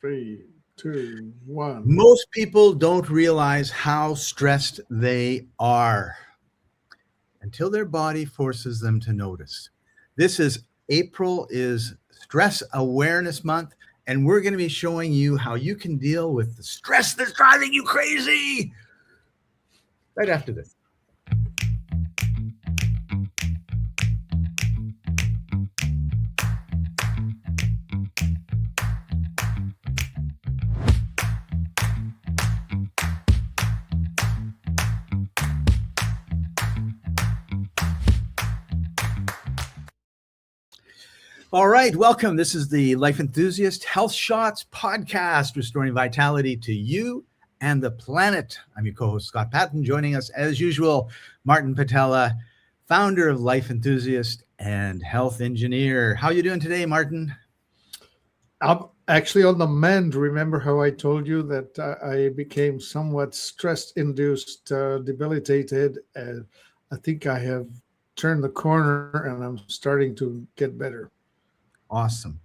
3, 2, 1. Most people don't realize how stressed they are until their body forces them to notice. April is Stress Awareness Month, and we're going to be showing you how you can deal with the stress that's driving you crazy right after this. All right, welcome. This is the Life Enthusiast Health Shots podcast, restoring vitality to you and the planet. I'm your co-host, Scott Paton. Joining us, as usual, Martin Patella, founder of Life Enthusiast and health engineer. How are you doing today, Martin? I'm actually on the mend. Remember how I told you that I became somewhat stress-induced, debilitated, and I think I have turned the corner and I'm starting to get better. Awesome.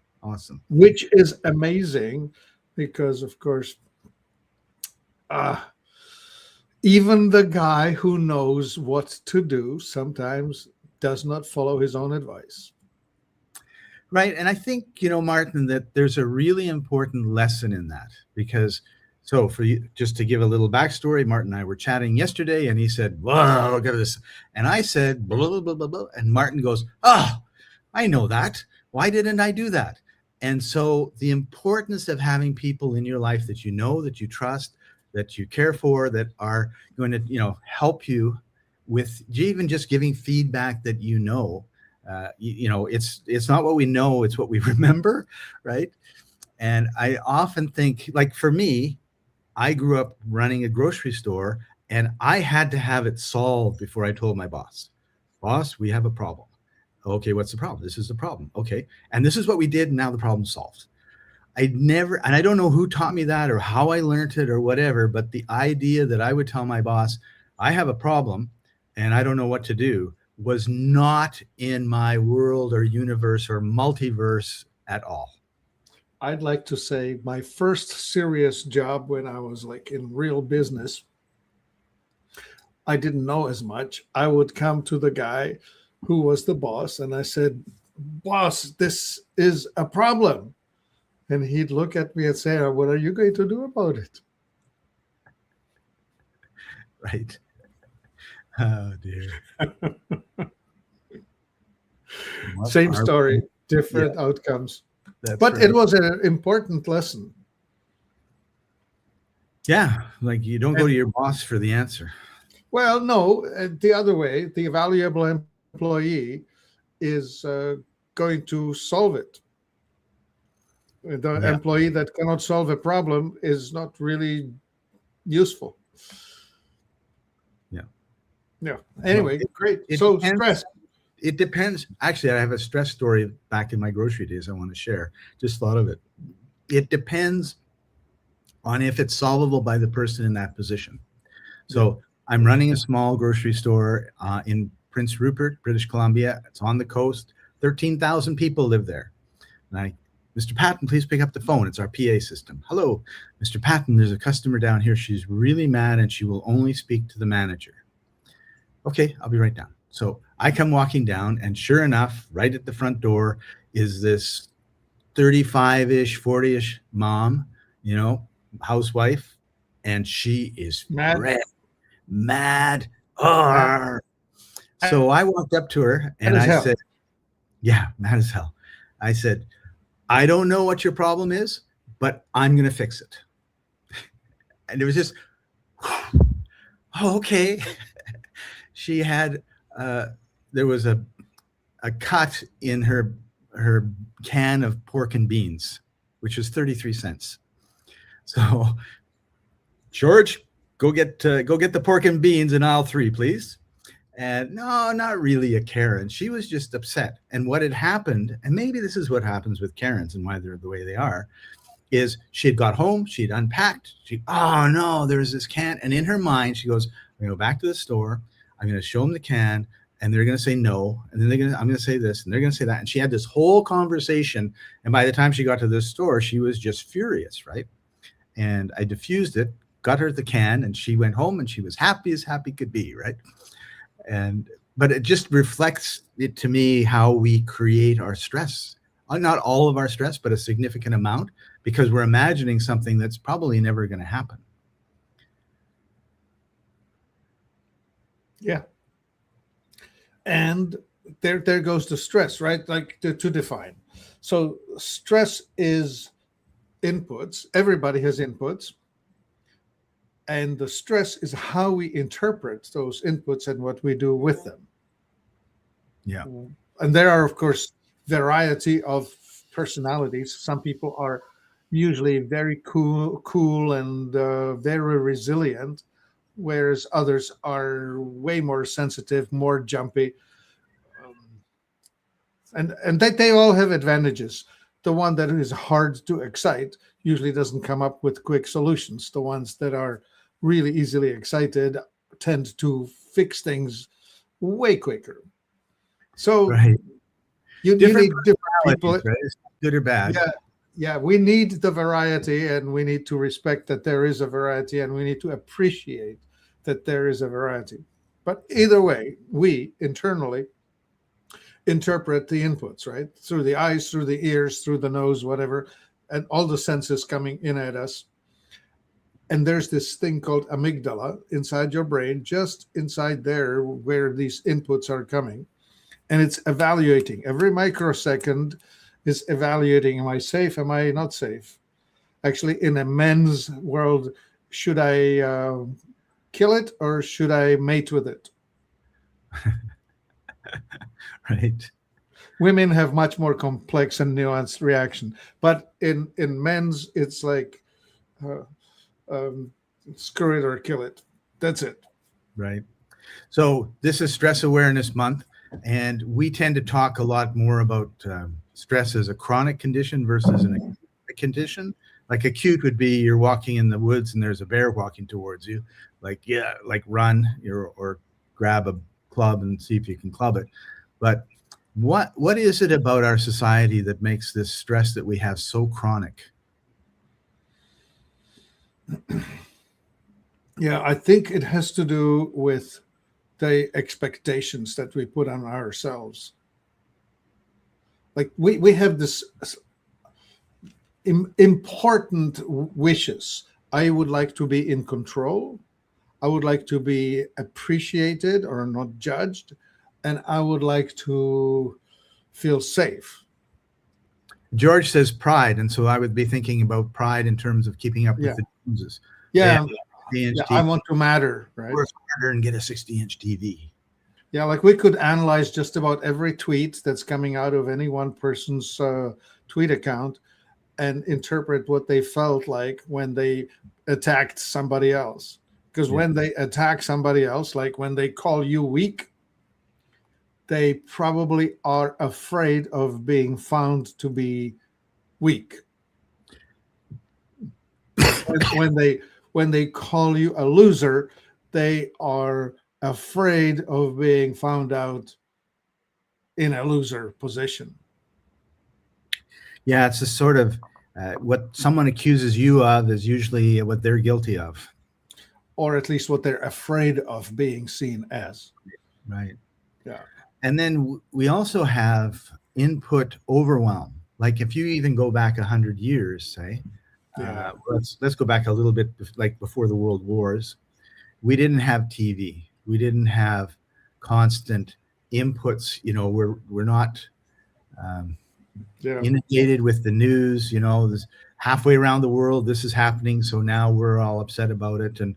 Which is amazing because, of course, even the guy who knows what to do sometimes does not follow his own advice. Right. And I think, Martin, that there's a really important lesson in that because, so for you, just to give a little backstory, Martin and I were chatting yesterday and he said, "Whoa, look at this." And I said, blah, blah, blah, blah, blah. And Martin goes, "Oh, I know that. Why didn't I do that?" And so the importance of having people in your life that you know, that you trust, that you care for, that are going to, help you with even just giving feedback that it's not what we know, it's what we remember, right? And I often think, like for me, I grew up running a grocery store and I had to have it solved before I told my boss, we have a problem. Okay, what's the problem? This is the problem. Okay. And this is what we did. And now the problem's solved. I don't know who taught me that or how I learned it or whatever, but the idea that I would tell my boss, I have a problem and I don't know what to do, was not in my world or universe or multiverse at all. I'd like to say my first serious job when I was like in real business, I didn't know as much. I would come to the guy who was the boss and I said, "Boss, this is a problem." And he'd look at me and say, "What are you going to do about it?" Right. Oh dear. Same story, different outcomes. But right. It was an important lesson. Yeah, like you don't go to your boss for the answer. Well, no, the other way, the valuable employee is going to solve it. The employee that cannot solve a problem is not really useful. Yeah. Anyway, great. So stress. It depends. Actually, I have a stress story back in my grocery days I want to share. Just thought of it. It depends on if it's solvable by the person in that position. So I'm running a small grocery store in Prince Rupert, British Columbia. It's on the coast. 13,000 people live there. And Mr. Paton, please pick up the phone. It's our PA system. "Hello, Mr. Paton, there's a customer down here. She's really mad and she will only speak to the manager." "Okay, I'll be right down." So I come walking down and sure enough, right at the front door is this 35-ish, 40-ish mom, housewife. And she is mad. So I walked up to her and I said, mad as hell. I said, "I don't know what your problem is, but I'm going to fix it." And it was just, okay. She had, there was a cut in her can of pork and beans, which was 33 cents. So, "George, go get the pork and beans in aisle 3, please." And no, not really a Karen. She was just upset. And what had happened, and maybe this is what happens with Karens and why they're the way they are, is she had got home, she'd unpacked, oh no, there's this can. And in her mind, she goes, "I'm going to go back to the store. I'm going to show them the can. and they're going to say no, and then I'm going to say this, and they're going to say that. And she had this whole conversation, and by the time she got to the store, she was just furious, right? And I diffused it, got her the can, and she went home, and she was happy as happy could be, right? But it just reflects it to me how we create our stress. Not all of our stress, but a significant amount, because we're imagining something that's probably never going to happen. Yeah. And there goes the stress, right? Like to define. So stress is inputs. Everybody has inputs. And the stress is how we interpret those inputs and what we do with them. Yeah. And there are, of course, variety of personalities. Some people are usually very cool and very resilient, whereas others are way more sensitive, more jumpy. And they all have advantages. The one that is hard to excite usually doesn't come up with quick solutions. The ones that are really easily excited tend to fix things way quicker. So right. you need different people. Right? It's good or bad. Yeah, we need the variety, and we need to respect that there is a variety, and we need to appreciate that there is a variety. But either way, we internally interpret the inputs, right? Through the eyes, through the ears, through the nose, whatever, and all the senses coming in at us. And there's this thing called amygdala inside your brain, just inside there where these inputs are coming. And it's evaluating. Every microsecond is evaluating, am I safe? Am I not safe? Actually, in a men's world, should I kill it or should I mate with it? Right. Women have much more complex and nuanced reaction. But in men's, it's like, screw it or kill it. That's it. Right. So this is Stress Awareness Month, and we tend to talk a lot more about stress as a chronic condition versus an acute condition. Like acute would be you're walking in the woods and there's a bear walking towards you. Like run or grab a club and see if you can club it. But what is it about our society that makes this stress that we have so chronic? Yeah, I think it has to do with the expectations that we put on ourselves. Like we have this important wishes. I would like to be in control. I would like to be appreciated or not judged. And I would like to feel safe. George says pride. And so I would be thinking about pride in terms of keeping up with the Joneses. Yeah. I want to matter, right? Work harder and get a 60-inch TV. Yeah, like we could analyze just about every tweet that's coming out of any one person's tweet account and interpret what they felt like when they attacked somebody else. Because when they attack somebody else, like when they call you weak, they probably are afraid of being found to be weak. When they call you a loser, they are afraid of being found out in a loser position. Yeah, it's a sort of what someone accuses you of is usually what they're guilty of. Or at least what they're afraid of being seen as. Right. Yeah. And then we also have input overwhelm. Like if you even go back 100 years, say, let's go back a little bit, like before the World Wars. We didn't have TV. We didn't have constant inputs. You know, we're not inundated with the news. You know, this halfway around the world, this is happening. So now we're all upset about it. And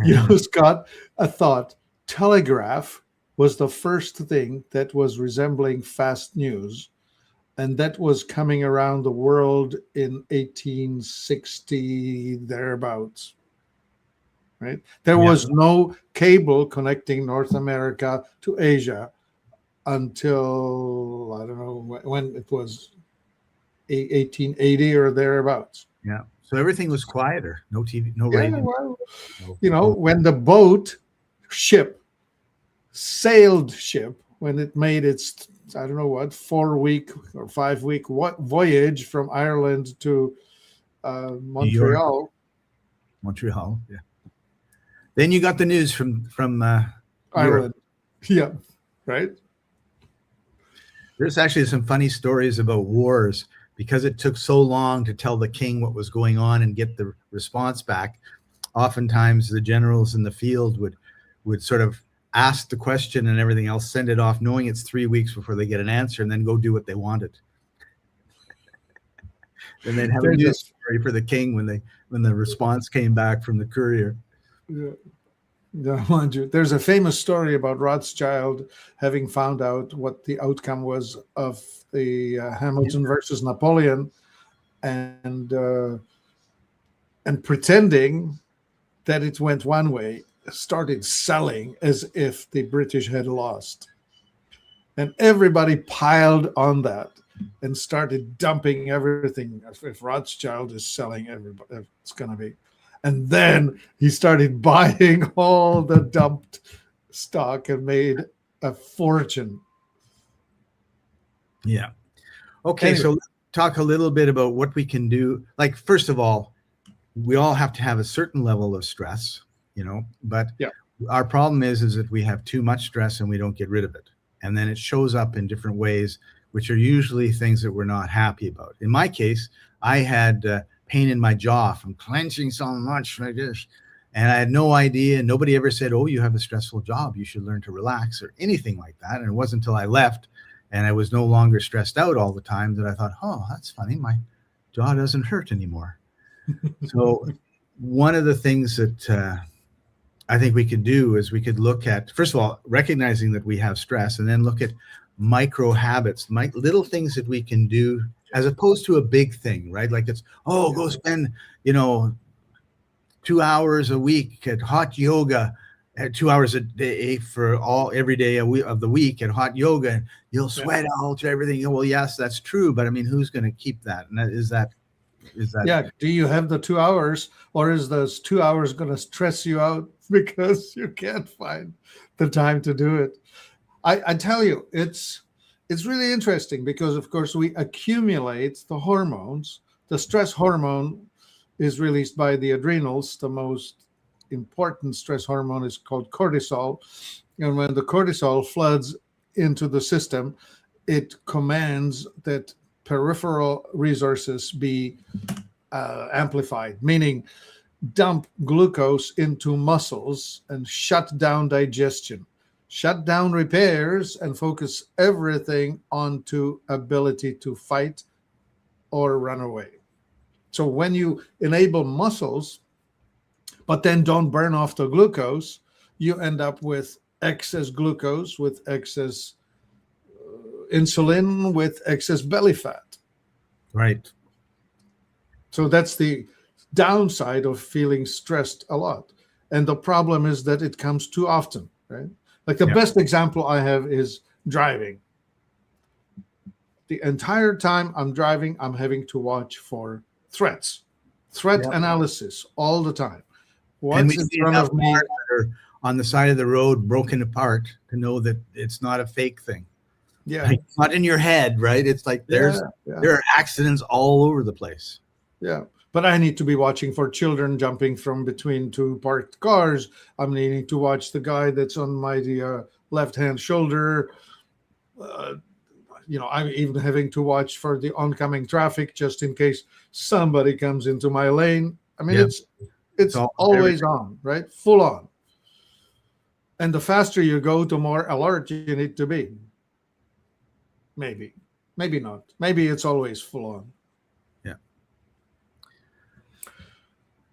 you know, Scott, a thought. Telegraph was the first thing that was resembling fast news. And that was coming around the world in 1860, thereabouts. Right? There was no cable connecting North America to Asia until, I don't know when it was, 1880 or thereabouts. Yeah. So everything was quieter. No TV, no radio. Well, you know, when the ship sailed ship when it made its, I don't know what, 4-week or 5-week voyage from Ireland to New York, Montreal. Montreal. Yeah. Then you got the news from Europe. Ireland. Yeah, right. There's actually some funny stories about wars because it took so long to tell the king what was going on and get the response back. Oftentimes, the generals in the field would sort of ask the question and everything else, send it off, knowing it's 3 weeks before they get an answer, and then go do what they wanted. And then have a news story for the king when the response came back from the courier. Yeah. Mind you, there's a famous story about Rothschild having found out what the outcome was of the Hamilton versus Napoleon, and pretending that it went one way, started selling as if the British had lost, and everybody piled on that and started dumping everything. If Rothschild is selling, everybody, it's going to be. And then he started buying all the dumped stock and made a fortune. Yeah. Okay, Anyway. so let's talk a little bit about what we can do. Like, first of all, we all have to have a certain level of stress, but yeah. Our problem is that we have too much stress and we don't get rid of it. And then it shows up in different ways, which are usually things that we're not happy about. In my case, I had pain in my jaw from clenching so much like this. And I had no idea. Nobody ever said, oh, you have a stressful job, you should learn to relax, or anything like that. And it wasn't until I left and I was no longer stressed out all the time that I thought, oh, that's funny. My jaw doesn't hurt anymore. So one of the things that I think we could do is we could look at, first of all, recognizing that we have stress, and then look at micro habits, little things that we can do, as opposed to a big thing, right? Like it's, go spend, 2 hours a week at hot yoga, 2 hours a day for every day of the week at hot yoga, and you'll sweat out everything. Well, yes, that's true, but I mean, who's going to keep that? And is that? Yeah. Do you have the 2 hours, or is those 2 hours going to stress you out because you can't find the time to do it? I tell you, it's really interesting because, of course, we accumulate the hormones. The stress hormone is released by the adrenals. The most important stress hormone is called cortisol. And when the cortisol floods into the system, it commands that peripheral resources be amplified, meaning dump glucose into muscles and shut down digestion, shut down repairs, and focus everything onto ability to fight or run away. So when you enable muscles, but then don't burn off the glucose, you end up with excess glucose, with excess insulin, with excess belly fat. Right. So that's the downside of feeling stressed a lot. And the problem is that it comes too often, right? Like the best example I have is driving. The entire time I'm driving, I'm having to watch for threat analysis all the time. What's in front of me? On the side of the road, broken apart, to know that it's not a fake thing. Yeah. Like, it's not in your head, right? It's like there are accidents all over the place. Yeah. But I need to be watching for children jumping from between two parked cars. I'm needing to watch the guy that's on my left-hand shoulder. I'm even having to watch for the oncoming traffic just in case somebody comes into my lane. I mean, it's always on, right? Full on. And the faster you go, the more alert you need to be. Maybe not. Maybe it's always full on. Yeah.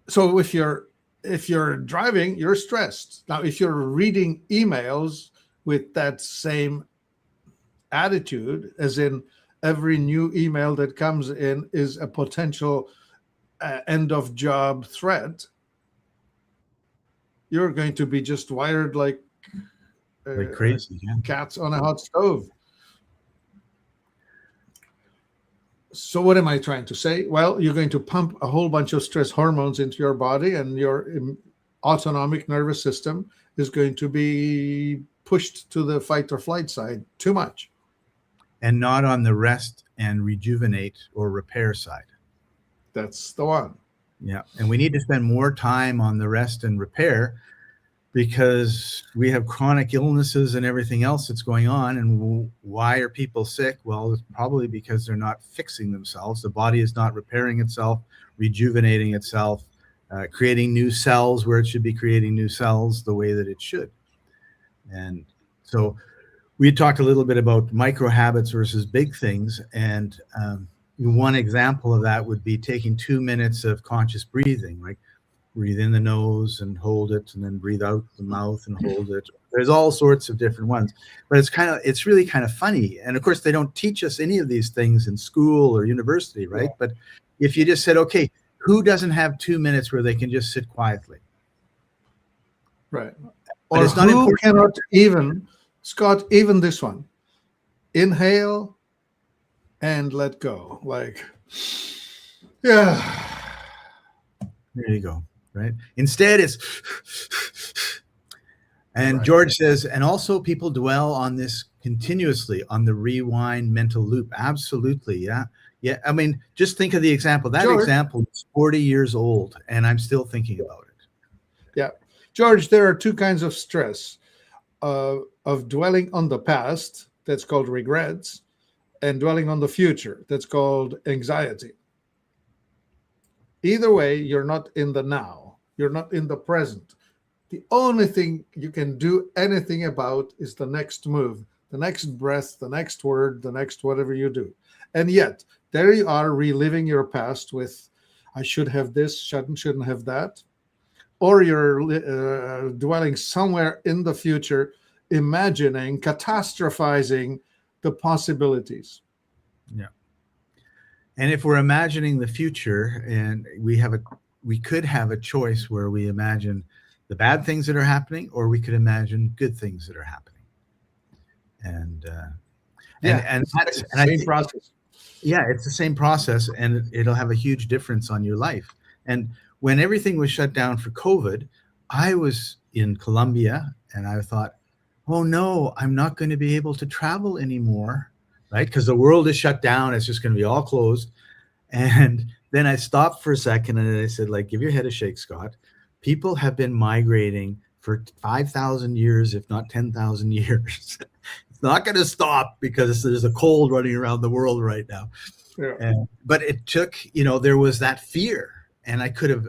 So if you're driving, you're stressed. Now, if you're reading emails with that same attitude, as in every new email that comes in is a potential end of job threat, you're going to be just wired like crazy, cats on a hot stove. So what am I trying to say? Well, you're going to pump a whole bunch of stress hormones into your body, and your autonomic nervous system is going to be pushed to the fight or flight side too much. And not on the rest and rejuvenate or repair side. That's the one. Yeah. And we need to spend more time on the rest and repair, because we have chronic illnesses and everything else that's going on. And why are people sick? Well, it's probably because they're not fixing themselves. The body is not repairing itself, rejuvenating itself, creating new cells where it should be creating new cells the way that it should. And so we talked a little bit about micro habits versus big things. And one example of that would be taking 2 minutes of conscious breathing, like breathe in the nose and hold it, and then breathe out the mouth and hold it. There's all sorts of different ones, but it's really kind of funny. And of course, they don't teach us any of these things in school or university, right? Yeah. But if you just said, okay, who doesn't have 2 minutes where they can just sit quietly? Right. But or it's not who important. Cannot even, Scott, even this one, inhale and let go. Like, yeah. There you go. Right. Instead, it's, and right. George says, and also people dwell on this continuously, on the rewind mental loop. Absolutely. Yeah. Yeah. I mean, just think of the example. That George, example is 40 years old, and I'm still thinking about it. Yeah. George, there are two kinds of stress, of dwelling on the past, that's called regrets, and dwelling on the future, that's called anxiety. Either way, you're not in the now. You're not in the present. The only thing you can do anything about is the next move, the next breath, the next word, the next whatever you do. And yet, there you are reliving your past with, I should have this, shouldn't have that. Or you're dwelling somewhere in the future, imagining, catastrophizing the possibilities. Yeah. And if we're imagining the future, and we could have a choice where we imagine the bad things that are happening, or we could imagine good things that are happening. And that's the same process. Yeah, it's the same process, and it'll have a huge difference on your life. And when everything was shut down for COVID, I was in Colombia, and I thought, oh no, I'm not going to be able to travel anymore, right? Because the world is shut down. It's just going to be all closed. And then I stopped for a second, and I said, like, give your head a shake, Scott. People have been migrating for 5,000 years, if not 10,000 years. It's not going to stop because there's a cold running around the world right now. Yeah. But it took, there was that fear, and I could have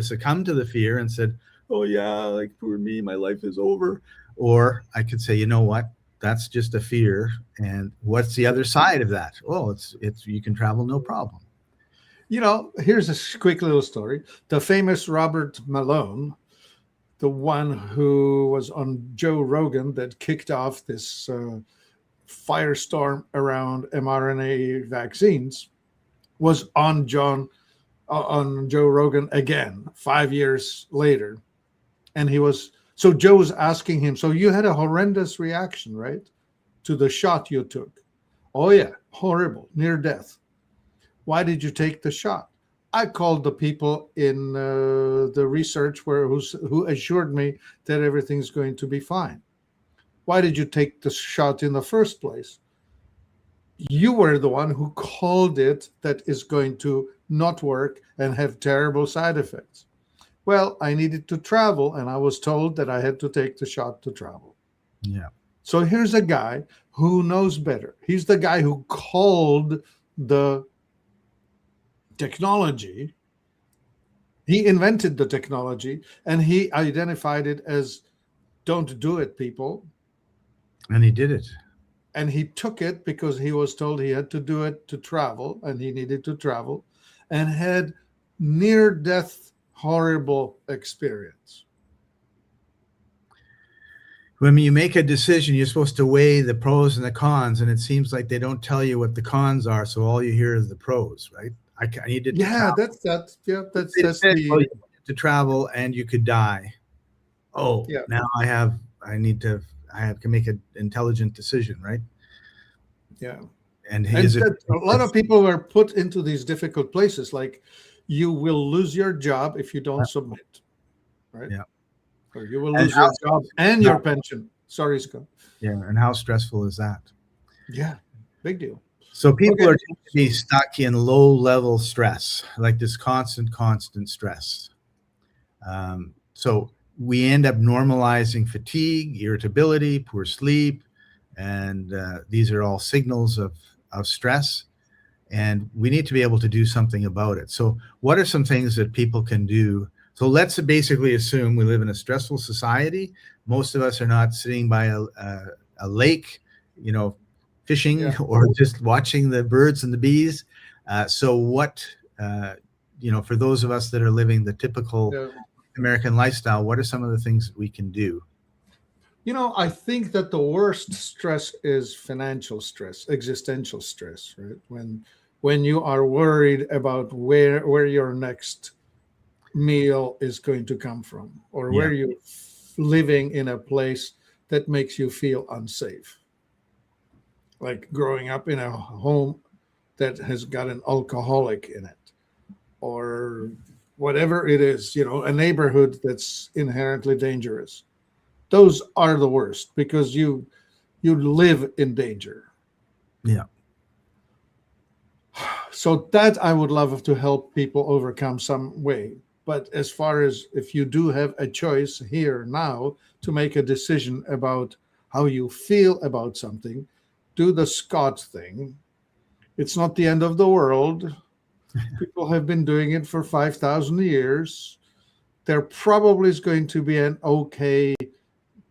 succumbed to the fear and said, oh yeah, like poor me, my life is over. Or I could say, you know what? That's just a fear. And what's the other side of that? Oh, it's you can travel, no problem. Here's a quick little story. The famous Robert Malone, the one who was on Joe Rogan that kicked off this firestorm around mRNA vaccines, was on Joe Rogan again 5 years later. And so Joe was asking him, so you had a horrendous reaction, right, to the shot you took? Oh yeah, horrible, near death. Why did you take the shot? I called the people in the research who assured me that everything's going to be fine. Why did you take the shot in the first place? You were the one who called it that is going to not work and have terrible side effects. Well, I needed to travel, and I was told that I had to take the shot to travel. Yeah. So here's a guy who knows better. He's the guy who called the technology. He invented the technology, and he identified it as, don't do it, people. And he did it. And he took it because he was told he had to do it to travel, and he needed to travel, and had near-death horrible experience. When you make a decision, you're supposed to weigh the pros and the cons, and it seems like they don't tell you what the cons are, so all you hear is the pros, right? I needed to travel. That's that's the to travel, and you could die. Oh, yeah. Now I can make an intelligent decision, right? Yeah. And a lot of people were put into these difficult places, like you will lose your job if you don't submit, right? Yeah. Or you will lose your job and your pension. Sorry, Scott. Yeah. And how stressful is that? Yeah, big deal. So people Okay. are tend to be stuck in low level stress, like this constant stress. So we end up normalizing fatigue, irritability, poor sleep, and these are all signals of stress. And we need to be able to do something about it. So what are some things that people can do? So let's basically assume we live in a stressful society. Most of us are not sitting by a lake, fishing Yeah. or just watching the birds and the bees. So what, for those of us that are living the typical Yeah. American lifestyle, what are some of the things that we can do? I think that the worst stress is financial stress, existential stress, right? When you are worried about where your next meal is going to come from, or Yeah. where you're living in a place that makes you feel unsafe. Like growing up in a home that has got an alcoholic in it, or whatever it is, a neighborhood that's inherently dangerous. Those are the worst because you live in danger. Yeah. So that I would love to help people overcome some way. But as far as if you do have a choice here now to make a decision about how you feel about something, do the Scott thing. It's not the end of the world. People have been doing it for 5,000 years. There probably is going to be an okay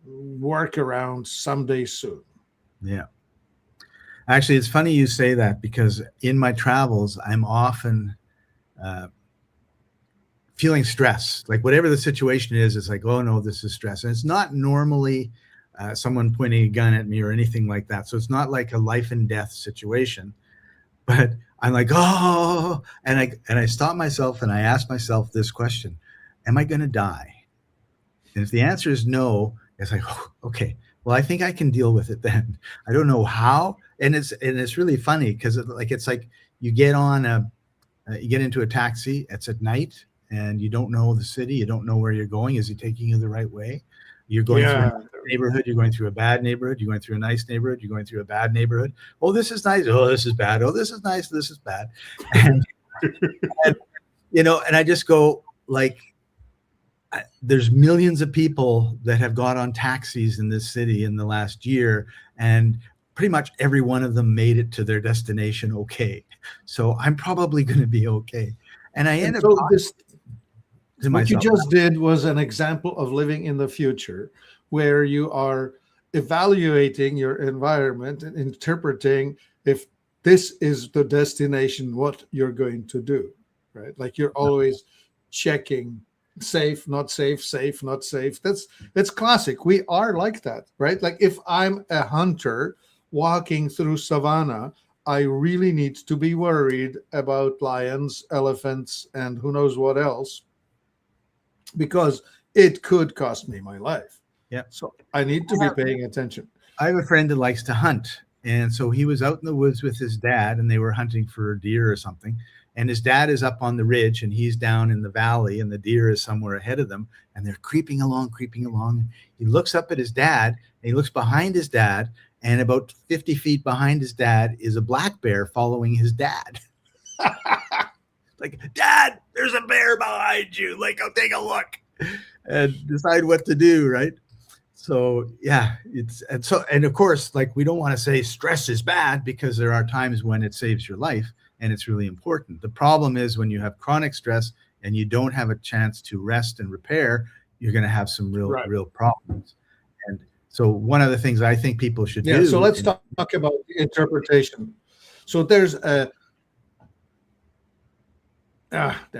workaround someday soon. Yeah. Actually, it's funny you say that because in my travels, I'm often feeling stress. Like whatever the situation is, it's like, oh no, this is stress. And it's not normally someone pointing a gun at me or anything like that. So it's not like a life and death situation. But I'm like, oh, and I stop myself and I ask myself this question: am I going to die? And if the answer is no, it's like, oh, okay, well, I think I can deal with it then. I don't know how, and it's really funny because it's like you get into a taxi. It's at night, and you don't know the city. You don't know where you're going. Is he taking you the right way? You're going through a neighborhood. You're going through a bad neighborhood. You're going through a nice neighborhood. You're going through a bad neighborhood. Oh, this is nice. Oh, this is bad. Oh, this is nice. This is bad. And, and I just go like, there's millions of people that have got on taxis in this city in the last year, and pretty much every one of them made it to their destination okay. So I'm probably going to be okay. And I end up talking to myself. What you just did was an example of living in the future, where you are evaluating your environment and interpreting if this is the destination, what you're going to do, right? Like you're always checking safe, not safe, safe, not safe. That's classic. We are like that, right? Like if I'm a hunter walking through savannah, I really need to be worried about lions, elephants, and who knows what else, because it could cost me my life. Yeah. So I need to be paying attention. I have a friend that likes to hunt. And so he was out in the woods with his dad, and they were hunting for a deer or something. And his dad is up on the ridge, and he's down in the valley, and the deer is somewhere ahead of them. And they're creeping along. He looks up at his dad, and he looks behind his dad, and about 50 feet behind his dad is a black bear following his dad. Like, Dad, there's a bear behind you. Like, I'll take a look and decide what to do, right? So yeah, and of course, like we don't want to say stress is bad, because there are times when it saves your life and it's really important. The problem is when you have chronic stress and you don't have a chance to rest and repair, you're going to have some real problems. And so one of the things I think people should do. So let's talk about the interpretation. So there's damn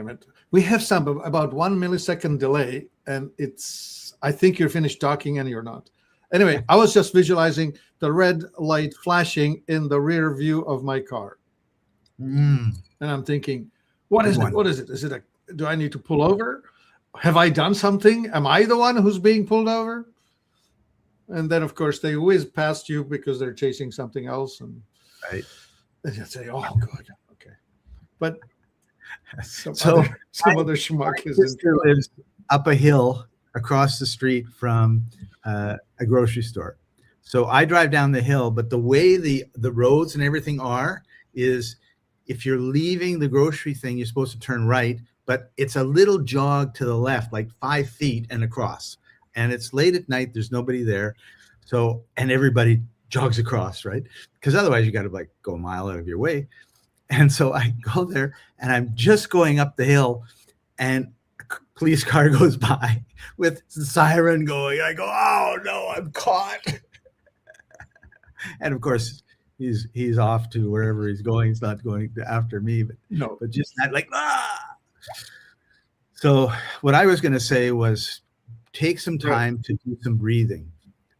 it. We have about 1 millisecond delay, and I think you're finished talking and you're not. Anyway, I was just visualizing the red light flashing in the rear view of my car. And I'm thinking, what is it? What is it? Do I need to pull over? Have I done something? Am I the one who's being pulled over? And then, of course, they whiz past you because they're chasing something else. And you say, oh, good. Okay. But some other schmuck is lives up a hill across the street from a a grocery store. So I drive down the hill, but the way the roads and everything are is if you're leaving the grocery thing, you're supposed to turn right, but it's a little jog to the left, like 5 feet and across. And it's late at night, there's nobody there. So, and everybody jogs across, right? Because otherwise you got to like go a mile out of your way. And so I go there and I'm just going up the hill and a police car goes by with the siren going. I go, oh no, I'm caught. And of course, he's off to wherever he's going. He's not going after me, but just that like, ah. So what I was going to say was take some time to do some breathing.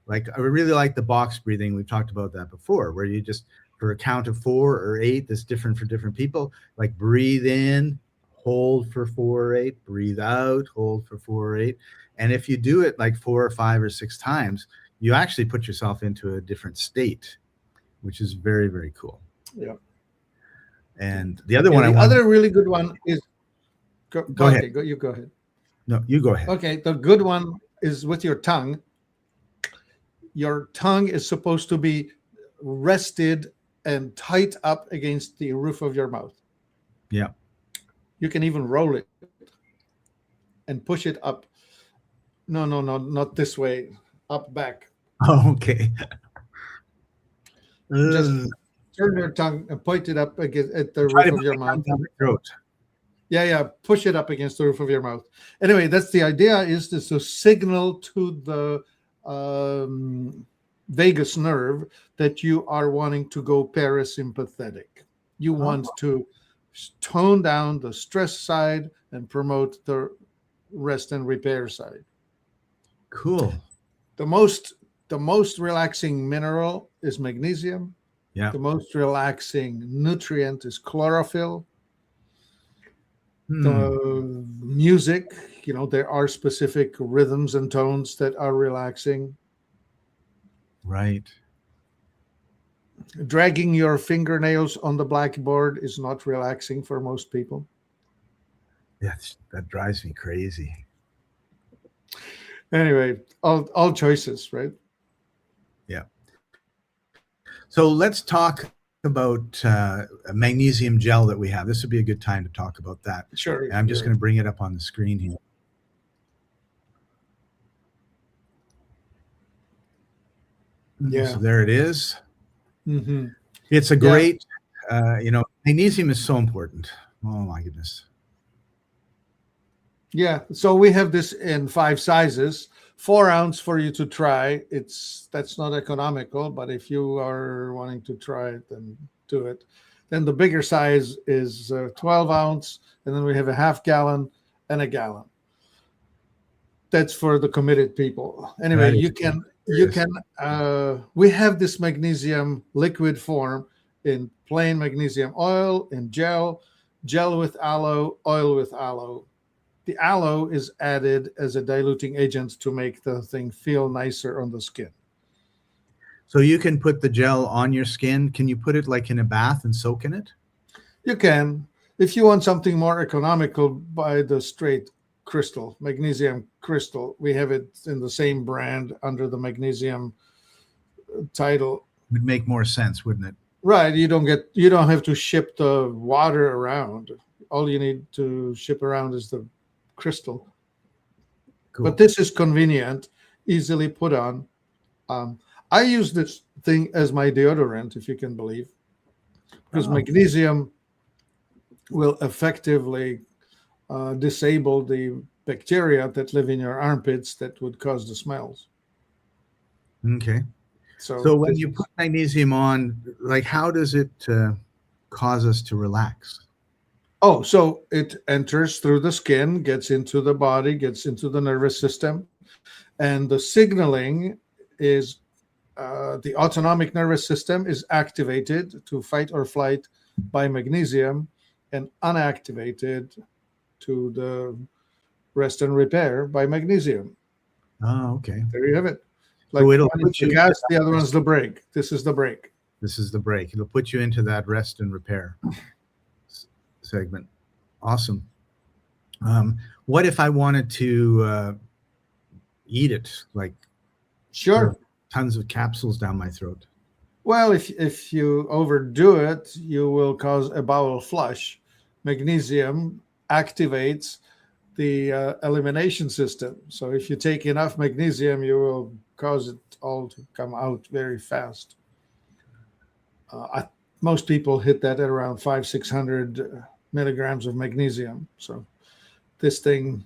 Like I really like the box breathing. We've talked about that before, where you just for a count of 4 or 8, that's different for different people. Like breathe in, hold for 4 or 8, breathe out, hold for 4 or 8. And if you do it like 4 or 5 or 6 times, you actually put yourself into a different state, which is very, very cool. Yeah. And the other one, other really good one is go ahead. You go ahead. No, you go ahead. Okay, the good one is with your tongue. Your tongue is supposed to be rested and tight up against the roof of your mouth. Yeah. You can even roll it and push it up. No, not this way. Up, back. Oh, okay. Just turn your tongue and point it up against at the roof of your mouth. Down the throat. Yeah. Push it up against the roof of your mouth. Anyway, that's the idea, is to signal to the vagus nerve that you are wanting to go parasympathetic. You want to tone down the stress side and promote the rest and repair side. Cool. The most relaxing mineral is magnesium. Yeah. The most relaxing nutrient is chlorophyll. The music, there are specific rhythms and tones that are relaxing. Right. Dragging your fingernails on the blackboard is not relaxing for most people. That drives me crazy. Anyway, all choices, right? Yeah. So let's talk about a magnesium gel that we have. This would be a good time to talk about that. Sure. And I'm just going to bring it up on the screen here. Yeah. So there it is. Mm-hmm. It's a great, magnesium is so important. Oh my goodness. Yeah. So we have this in 5 sizes. 4 ounce for you to try. That's not economical, but if you are wanting to try it, then do it. Then the bigger size is 12 ounce, and then we have a half gallon and a gallon. That's for the committed people. Anyway, we have this magnesium liquid form in plain magnesium oil, in gel with aloe, oil with aloe. The aloe is added as a diluting agent to make the thing feel nicer on the skin. So you can put the gel on your skin. Can you put it like in a bath and soak in it? You can. If you want something more economical, buy the straight crystal, magnesium crystal. We have it in the same brand under the magnesium title. Would make more sense, wouldn't it? Right. You don't have to ship the water around. All you need to ship around is the crystal. Cool. But this is convenient, easily put on. I use this thing as my deodorant, if you can believe, because magnesium will effectively disable the bacteria that live in your armpits that would cause the smells. Okay. So when you put magnesium on, like, how does it cause us to relax? Oh, so it enters through the skin, gets into the body, gets into the nervous system. And the signaling is the autonomic nervous system is activated to fight or flight by magnesium and unactivated to the rest and repair by magnesium. Oh, okay. There you have it. Like, so it'll put the gas, the other one's the brake. This is the brake. This is the brake. It'll put you into that rest and repair segment. Awesome. What if I wanted to eat it, like Sure. Tons of capsules down my throat. Well, if you overdo it, you will cause a bowel flush. Magnesium activates the elimination system. So if you take enough magnesium, you will cause it all to come out very fast. Most people hit that at around 600 milligrams of magnesium. So this thing,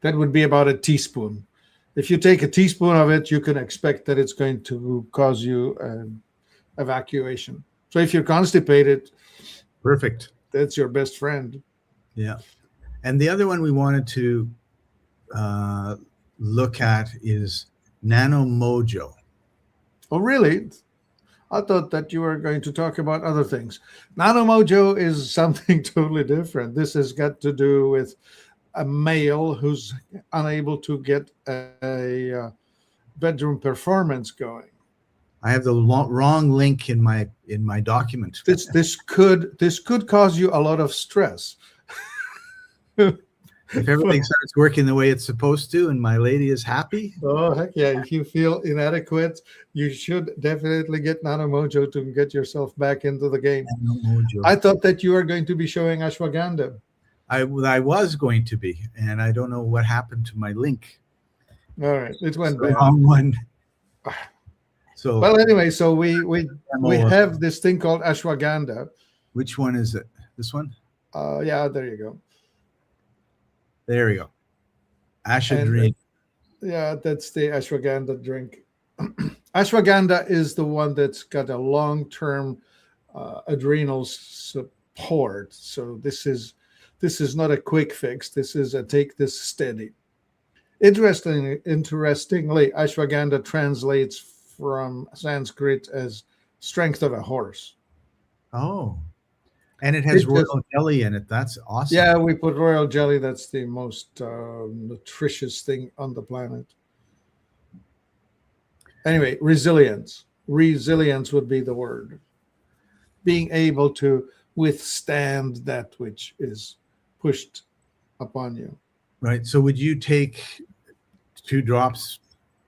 that would be about a teaspoon. If you take a teaspoon of it, you can expect that it's going to cause you evacuation. So if you're constipated, perfect. That's your best friend. Yeah. And the other one we wanted to look at is Nano Mojo. Oh, really? I thought that you were going to talk about other things. Nano Mojo is something totally different. This has got to do with a male who's unable to get a bedroom performance going. I have the wrong link in my document. This could cause you a lot of stress. If everything starts working the way it's supposed to, and my lady is happy. Oh heck yeah! If you feel inadequate, you should definitely get Nano Mojo to get yourself back into the game. I thought that you were going to be showing ashwagandha. I was going to be, and I don't know what happened to my link. All right, it went bad. Wrong one. So well, anyway, so we have this thing called ashwagandha. Which one is it? This one? Yeah, there you go. There you go. Ashwagandha. Yeah, that's the ashwagandha drink. Ashwagandha is the one that's got a long-term adrenal support. So this is not a quick fix. This is a take this steady. Interestingly, ashwagandha translates from Sanskrit as strength of a horse. Oh. And it has royal jelly in it. That's awesome. Yeah, we put royal jelly. That's the most nutritious thing on the planet. Anyway, resilience. Resilience would be the word. Being able to withstand that which is pushed upon you. Right. So would you take 2 drops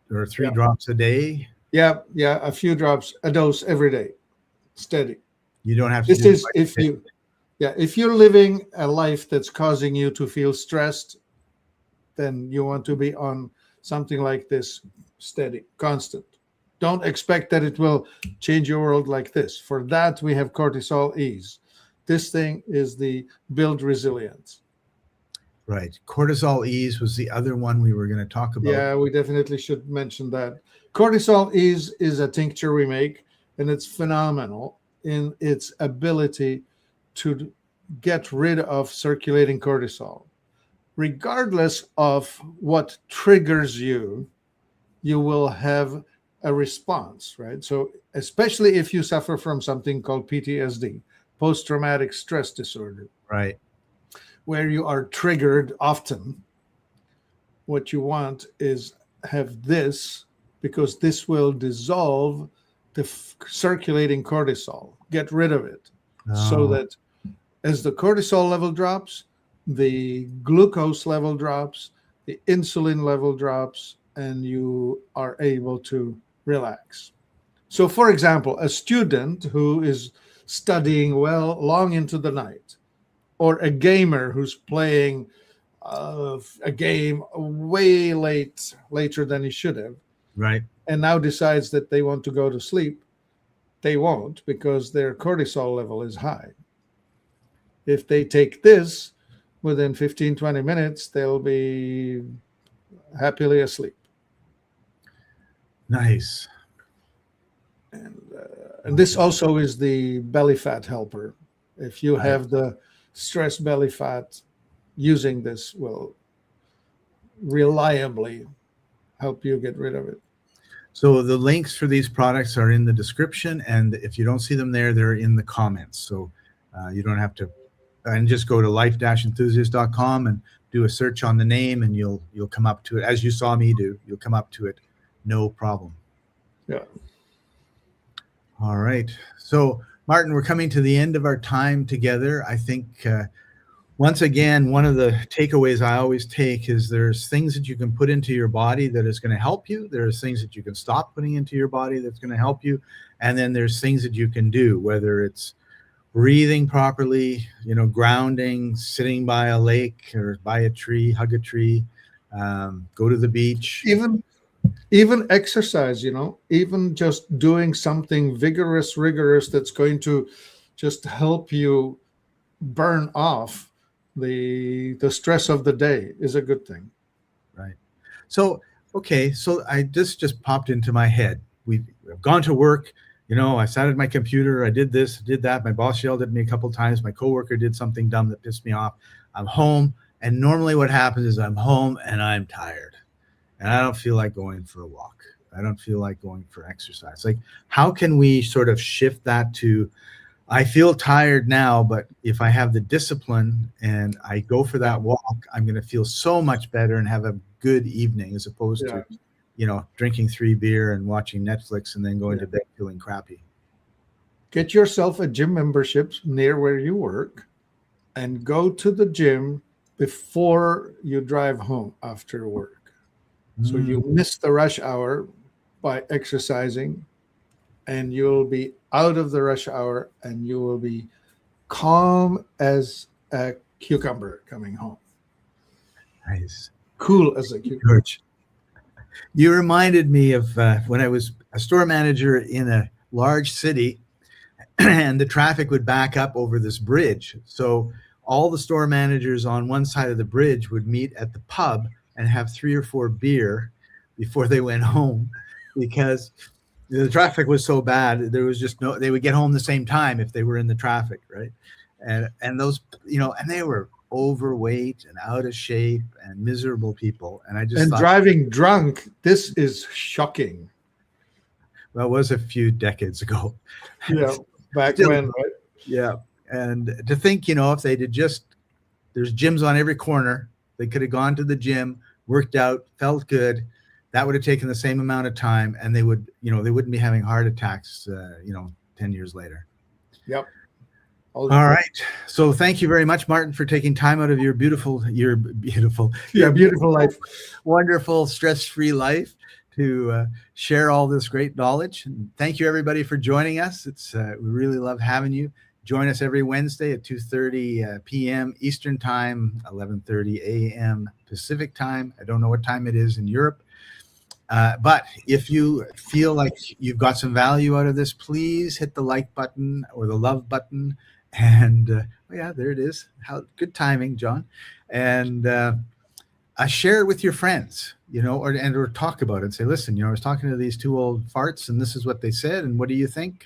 or 3 drops a day? Yeah, a few drops, a dose every day. Steady. You don't have to. This is if you're living a life that's causing you to feel stressed, then you want to be on something like this, steady, constant. Don't expect that it will change your world like this. For that, we have cortisol ease. This thing is the build resilience. Right. Cortisol ease was the other one we were going to talk about. Yeah, we definitely should mention that. Cortisol ease is a tincture we make, and it's phenomenal in its ability to get rid of circulating cortisol. Regardless of what triggers you, you will have a response, right? So especially if you suffer from something called PTSD, post-traumatic stress disorder, right, where you are triggered often, what you want is have this, because this will dissolve the circulating cortisol, get rid of it, so that as the cortisol level drops, the glucose level drops, the insulin level drops, and you are able to relax. So, for example, a student who is studying long into the night, or a gamer who's playing a game way later than he should have, right, and now decides that they want to go to sleep, they won't, because their cortisol level is high. If they take this, within 15, 20 minutes, they'll be happily asleep. Nice. And this also is the belly fat helper. If you have the stress belly fat, using this will reliably help you get rid of it. So the links for these products are in the description, and if you don't see them there, they're in the comments. So you don't have to, and just go to life-enthusiast.com and do a search on the name, and you'll come up to it, as you saw me do. You'll come up to it, no problem. Yeah. All right. So Martin, we're coming to the end of our time together. I think once again, one of the takeaways I always take is there's things that you can put into your body that is going to help you. There's things that you can stop putting into your body that's going to help you. And then there's things that you can do, whether it's breathing properly, grounding, sitting by a lake or by a tree, hug a tree, go to the beach. Even exercise, even just doing something rigorous that's going to just help you burn off the stress of the day is a good thing. Right. So, okay. So I just popped into my head. We've gone to work. I sat at my computer. I did this, did that. My boss yelled at me a couple of times. My coworker did something dumb that pissed me off. I'm home. And normally what happens is I'm home and I'm tired and I don't feel like going for a walk. I don't feel like going for exercise. Like, how can we sort of shift that to, I feel tired now, but if I have the discipline and I go for that walk, I'm going to feel so much better and have a good evening, as opposed to, drinking 3 beer and watching Netflix and then going to bed feeling crappy. Get yourself a gym membership near where you work and go to the gym before you drive home after work. So you miss the rush hour by exercising, and you'll be out of the rush hour and you will be calm as a cucumber coming home. Nice. Cool as a cucumber. You reminded me of when I was a store manager in a large city and the traffic would back up over this bridge. So all the store managers on one side of the bridge would meet at the pub and have 3 or 4 beer before they went home, because the traffic was so bad. There was just they would get home the same time if they were in the traffic. Right. And those, and they were overweight and out of shape and miserable people. And I just thought, driving drunk, this is shocking. Well, it was a few decades ago. Yeah, back when, right? Yeah. And to think, if they did there's gyms on every corner. They could have gone to the gym, worked out, felt good. That would have taken the same amount of time, and they would, they wouldn't be having heart attacks, 10 years later. Yep. All right. So thank you very much, Martin, for taking time out of your beautiful life, wonderful, stress-free life to share all this great knowledge. And thank you, everybody, for joining us. It's we really love having you. Join us every Wednesday at 2:30 p.m. Eastern Time, 11:30 a.m. Pacific Time. I don't know what time it is in Europe. But if you feel like you've got some value out of this, please hit the like button or the love button. And there it is. How good timing, John. And share it with your friends, or talk about it and say, listen, I was talking to these 2 old farts and this is what they said. And what do you think?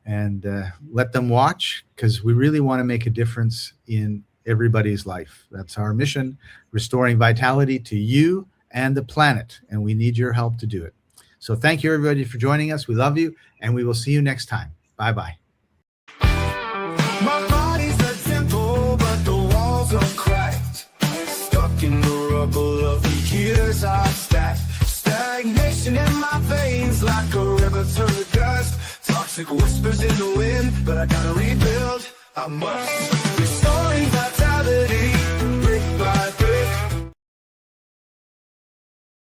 And let them watch, because we really want to make a difference in everybody's life. That's our mission, restoring vitality to you and the planet. And we need your help to do it. So thank you, everybody, for joining us. We love you, and we will see you next time. Bye-bye. My body's a temple, but the walls are cracked. Stuck in the rubble of the years I've stacked. Stagnation in my veins like a river to the dust. Toxic whispers in the wind, but I gotta rebuild. I must.